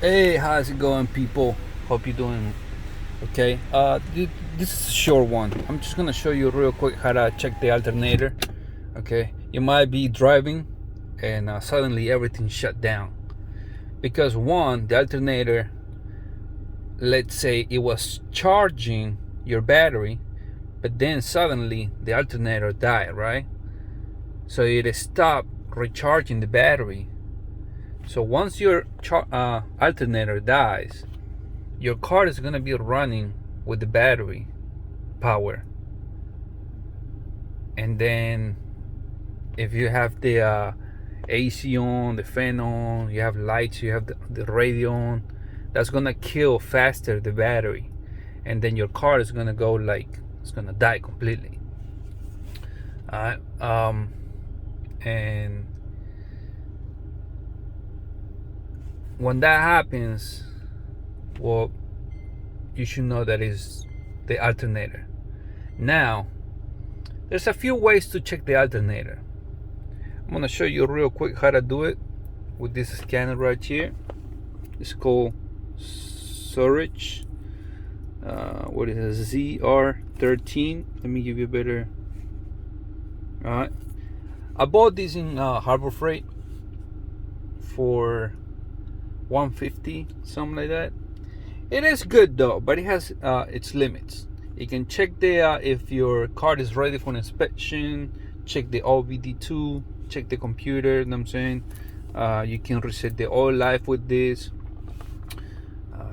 Hey, how's it going, people? Hope you're doing okay. This is a short one. I'm just gonna show you real quick how to check the alternator. Okay, you might be driving and suddenly everything shut down because one, the alternator, let's say it was charging your battery, but then suddenly the alternator died, right? So it stopped recharging the battery. So once your alternator dies, your car is going to be running with the battery power. And then if you have the AC on, the fan on, you have lights, you have the radio on, that's going to kill faster the battery. And then your car is going to go like, it's going to die completely. And when that happens, well, you should know that is the alternator. Now, there's a few ways to check the alternator. I'm gonna show you real quick how to do it with this scanner right here. It's called Surge. What is it? ZR13. Let me give you a better. All right. I bought this in Harbor Freight for $150, something like that. It is good though, but it has its limits. You can check the if your car is ready for inspection, check the OBD2, check the computer, you know what I'm saying? You can reset the oil life with this.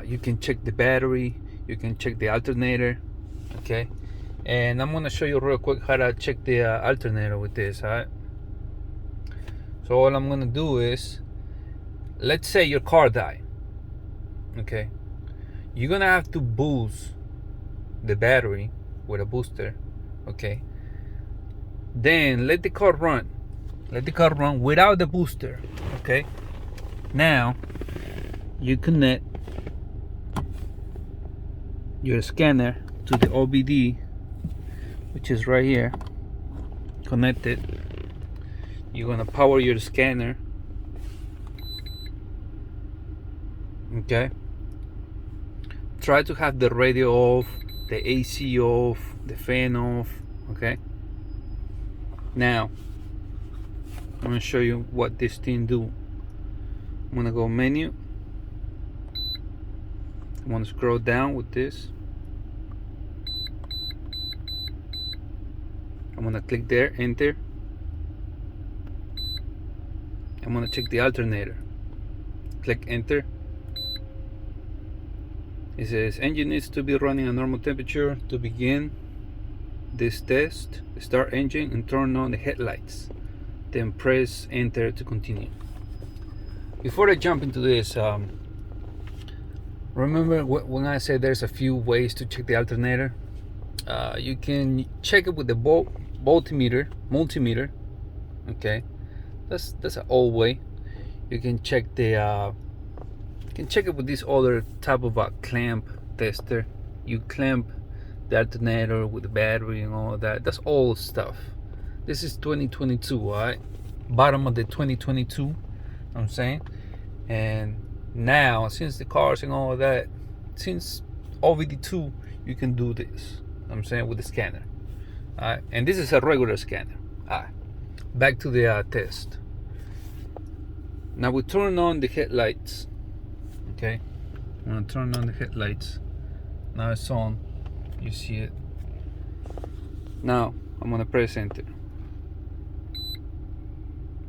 You can check the battery, you can check the alternator, okay? And I'm gonna show you real quick how to check the alternator with this, alright? So all I'm gonna do is, let's say your car died, okay? You're gonna have to boost the battery with a booster, okay? Then let the car run. Let the car run without the booster, okay? Now you connect your scanner to the OBD, which is right here, connected. You're gonna power your scanner, okay? Try to have the radio off, the AC off, the fan off, okay? Now, I'm gonna show you what this thing do. I'm gonna go menu. I'm gonna scroll down with this. I'm gonna click there, enter. I'm gonna check the alternator. Click enter. It says engine needs to be running at normal temperature to begin this test. Start engine and turn on the headlights. Then press enter to continue. Before I jump into this, remember when I said there's a few ways to check the alternator? You can check it with the multimeter. Okay, that's an old way. You can check the you can check it with this other type of a clamp tester. You clamp the alternator with the battery and all that. That's old stuff. This is 2022, alright? Bottom of the 2022, you know what I'm saying? And now, since the cars and all that, since OBD2, you can do this, you know what I'm saying, with the scanner. Alright, and this is a regular scanner. Alright, back to the test. Now we turn on the headlights. Okay, I'm gonna turn on the headlights. Now it's on. You see it. Now I'm gonna press enter.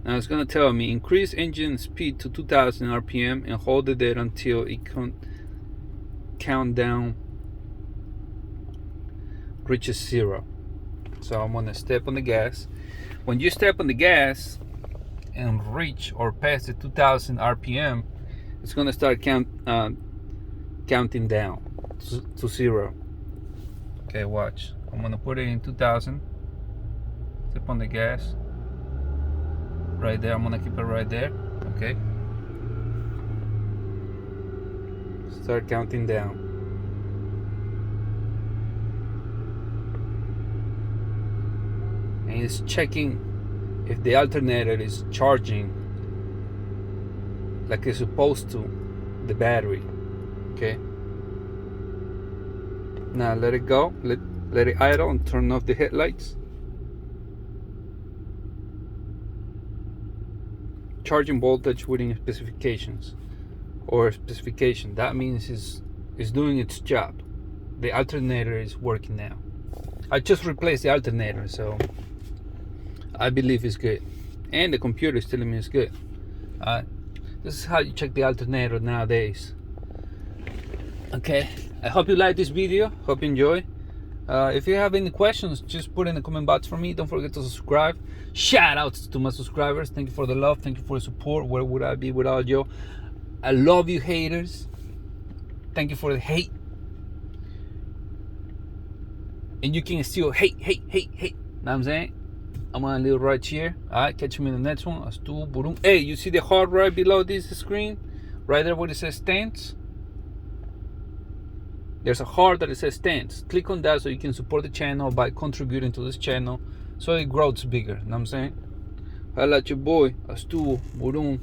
Now it's gonna tell me increase engine speed to 2000 RPM and hold it there until it countdown reaches 0. So I'm gonna step on the gas. When you step on the gas and reach or pass the 2000 RPM, it's gonna start counting down to 0. Okay, watch. I'm gonna put it in 2000. Step on the gas. Right there. I'm gonna keep it right there. Okay. Start counting down. And it's checking if the alternator is charging like it's supposed to. the battery. Okay. Now let it go. Let it idle and turn off the headlights. Charging voltage within specifications or specification. That means it's doing its job. The alternator is working now. I just replaced the alternator, so I believe it's good. And the computer is telling me it's good. This is how you check the alternator nowadays. Okay, I hope you like this video. Hope you enjoy. If you have any questions, just put in the comment box for me. Don't forget to subscribe. Shout out to my subscribers. Thank you for the love. Thank you for the support. Where would I be without you? I love you, haters. Thank you for the hate. And you can still hate. Know what I'm saying? I'm on a little right here. Alright, catch me in the next one. Axtuo, boom. Hey, you see the heart right below this screen? Right there where it says stands? There's a heart that it says stands. Click on that so you can support the channel by contributing to this channel so it grows bigger. You know what I'm saying? Holla at your boy, Axtuo, boom.